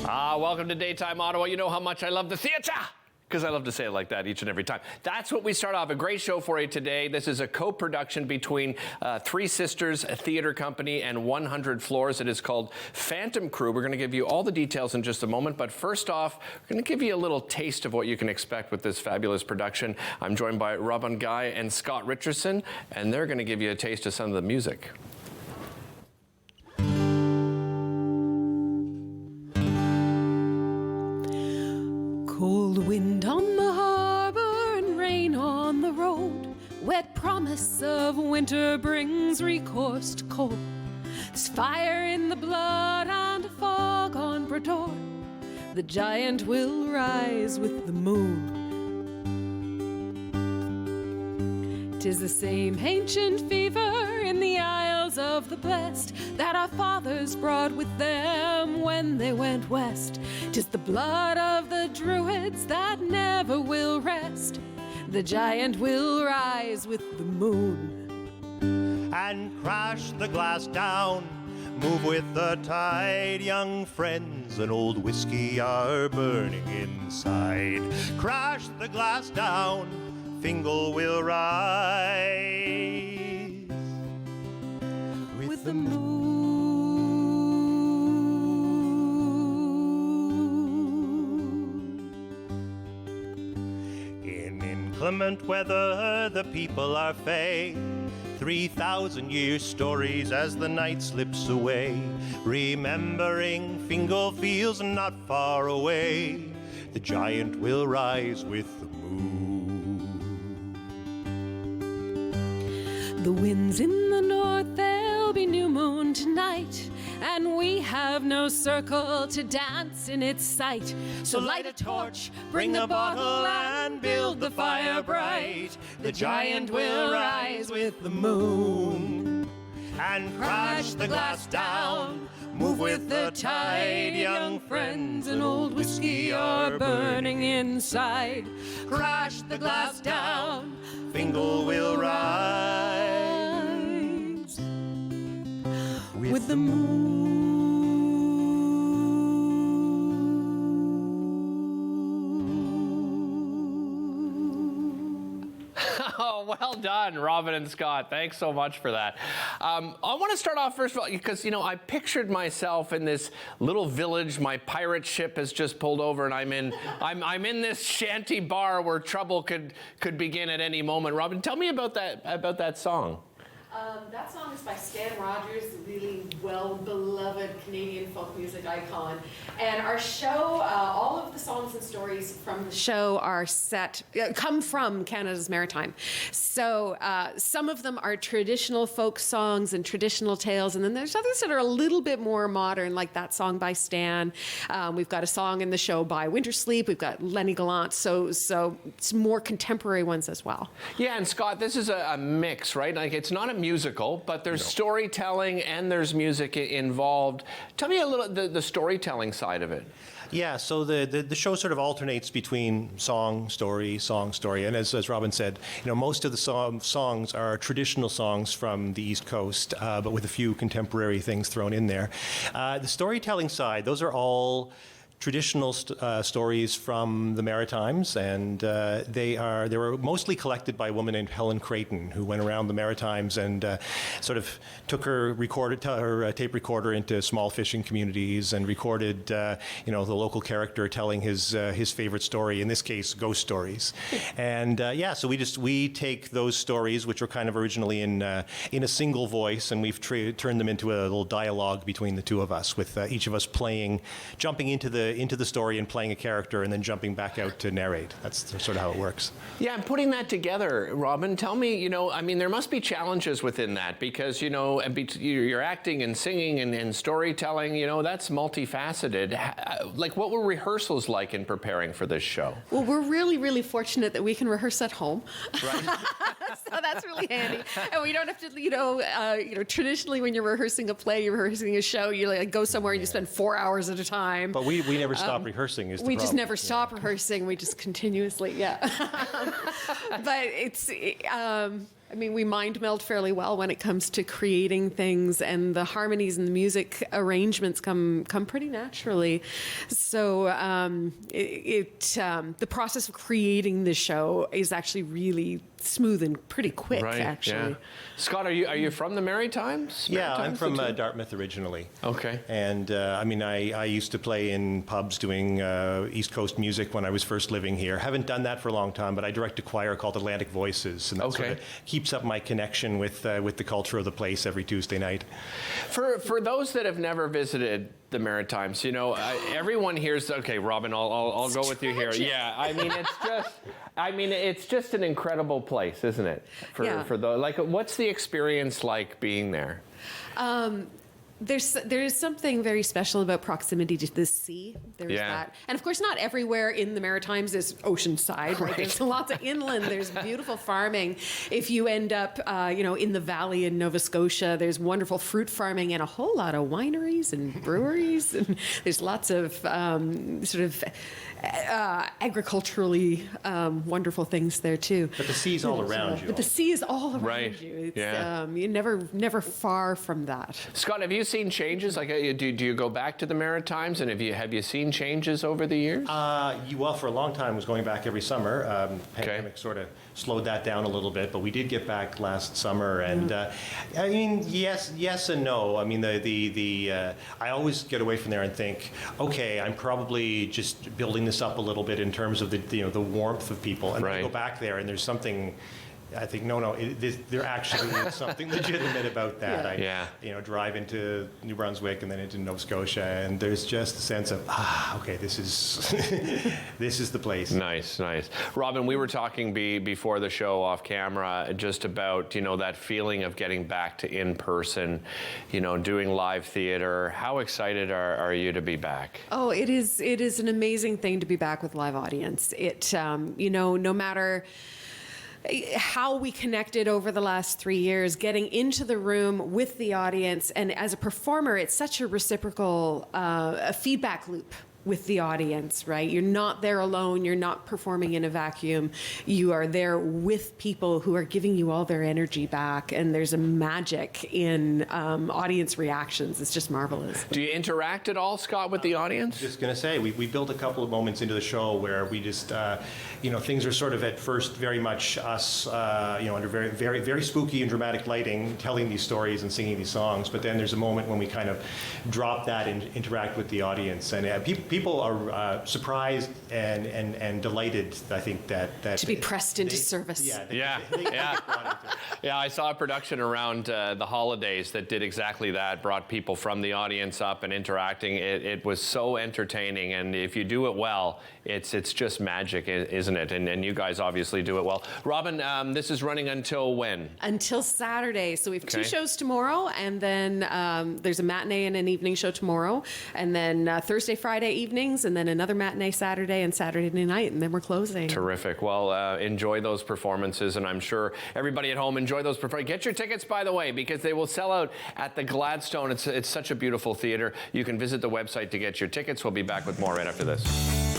Welcome to Daytime Ottawa. You know how much I love the theatre, because I love to say it like that each and every time. That's what we start off. A great show for you today. This is a co-production between Three Sisters Theatre Company and 100 Floors. It is called Phantom Crew. We're going to give you all the details in just a moment, but first off, we're going to give you a little taste of what you can expect with this fabulous production. I'm joined by Guy and Scott Richardson, and they're going to give you a taste of some of the music. Cold wind on the harbor and rain on the road. Wet promise of winter brings recourse to cold. There's fire in the blood and a fog on Brador. The giant will rise with the moon. 'Tis the same ancient fever in the Isles of the Blest that our fathers brought with them when they went west. 'Tis the blood of the Druids that never will rest. The giant will rise with the moon. And crash the glass down, move with the tide. Young friends, an old whiskey are burning inside. Crash the glass down, Fingal will rise with the moon. In inclement weather, the people are fey. 3,000 years stories as the night slips away. Remembering Fingal feels not far away. The giant will rise with the moon. The winds in the north, there'll be new moon tonight, and we have no circle to dance in its sight. So light a torch, bring the bottle, and build the fire bright. The giant will rise with the moon. And crash the glass down, move with the tide. Young friends, an old whiskey are burning inside. Crash the glass down, Fingal will rise with the moon. Oh, well done, Robin and Scott. Thanks so much for that. I want to start off first of all because, you know, I pictured myself in this little village. My pirate ship has just pulled over, and I'm in this shanty bar where trouble could begin at any moment. Robin, tell me about that song. That song is by Stan Rogers, the really well-beloved Canadian folk music icon. And our show, all of the songs and stories from the show are come from Canada's Maritime. So some of them are traditional folk songs and traditional tales, and then there's others that are a little bit more modern, like that song by Stan. We've got a song in the show by Wintersleep. We've got Lenny Gallant. So it's more contemporary ones as well. Yeah, and Scott, this is a mix, right? Like, it's not a musical, but there's storytelling and there's music involved. Tell me a little the storytelling side of it. Yeah, so the show sort of alternates between song, story, and as Robin said, you know, most of the songs are traditional songs from the East Coast, but with a few contemporary things thrown in there. The storytelling side, those are all traditional stories from the Maritimes, and they were mostly collected by a woman named Helen Creighton, who went around the Maritimes and sort of took her tape recorder into small fishing communities and recorded the local character telling his favorite story, in this case ghost stories. And so we take those stories, which were kind of originally in a single voice, and we've turned them into a little dialogue between the two of us, with each of us jumping into the story and playing a character and then jumping back out to narrate. That's sort of how it works. Yeah, and putting that together, Robin, tell me, there must be challenges within that because, you're acting and singing and storytelling, that's multifaceted. Like, what were rehearsals like in preparing for this show? Well, we're really, really fortunate that we can rehearse at home. Right. So that's really handy. And we don't have to, traditionally when you're rehearsing a play, you're rehearsing a show, you go somewhere and you spend 4 hours at a time. But we never stop rehearsing is the We problem. just never stop rehearsing. We just continuously, but it's, I mean, we mind meld fairly well when it comes to creating things, and the harmonies and the music arrangements come pretty naturally. So the process of creating the show is actually really smooth and pretty quick, actually. Yeah. Scott, are you from the Maritimes? Yeah, I'm Maritimes, from the two? Dartmouth originally. Okay. And I mean, I used to play in pubs doing East Coast music when I was first living here. Haven't done that for a long time, but I direct a choir called Atlantic Voices, and that sort of keeps up my connection with the culture of the place every Tuesday night. For those that have never visited the Maritimes, you know, everyone here's okay. Robin, I'll go with you here. Yeah, I mean, it's just an incredible place, isn't it? For the what's the experience like being there? There is something very special about proximity to the sea. There's that. And of course, not everywhere in the Maritimes is oceanside. Right? There's lots of inland. There's beautiful farming. If you end up, in the valley in Nova Scotia, there's wonderful fruit farming and a whole lot of wineries and breweries. And there's lots of agriculturally wonderful things there too. But the sea's all around you. But the sea is all around right. you. It's, yeah. You're never far from that. Scott, have you seen changes? Like, do you go back to the Maritimes, and have you seen changes over the years? Well, for a long time, I was going back every summer. Pandemic sort of slowed that down a little bit, but we did get back last summer, and I mean, yes and no. I mean, I always get away from there and think, okay, I'm probably just building this up a little bit in terms of the warmth of people, and then I go back there, and there's something. I think there actually is something legitimate about that. I drive into New Brunswick and then into Nova Scotia, and there's just a sense of okay, this is this is the place. Nice. Robin, we were talking before the show off camera just about that feeling of getting back to in person, doing live theater. How excited are you to be back? Oh, it is an amazing thing to be back with live audience. It no matter how we connected over the last 3 years, getting into the room with the audience, and as a performer, it's such a reciprocal feedback loop with the audience, right? You're not there alone. You're not performing in a vacuum. You are there with people who are giving you all their energy back, and there's a magic in audience reactions. It's just marvelous. Do you interact at all, Scott, with the audience? Just going to say, we built a couple of moments into the show where we just, things are sort of at first very much us, under very, very, very spooky and dramatic lighting, telling these stories and singing these songs. But then there's a moment when we kind of drop that and interact with the audience, and people are surprised and delighted. I think that to be pressed into service. Yeah. I saw a production around the holidays that did exactly that. Brought people from the audience up and interacting. It was so entertaining, and if you do it well, it's just magic, isn't it? And you guys obviously do it well. Robin, this is running until when? Until Saturday. So we have 2 shows tomorrow, and then there's a matinee and an evening show tomorrow, and then Thursday, Friday evenings, and then another matinee Saturday and Saturday night, and then we're closing. Terrific. Well, enjoy those performances, and I'm sure everybody at home enjoy those performances. Get your tickets, by the way, because they will sell out at the Gladstone. It's such a beautiful theater. You can visit the website to get your tickets. We'll be back with more right after this.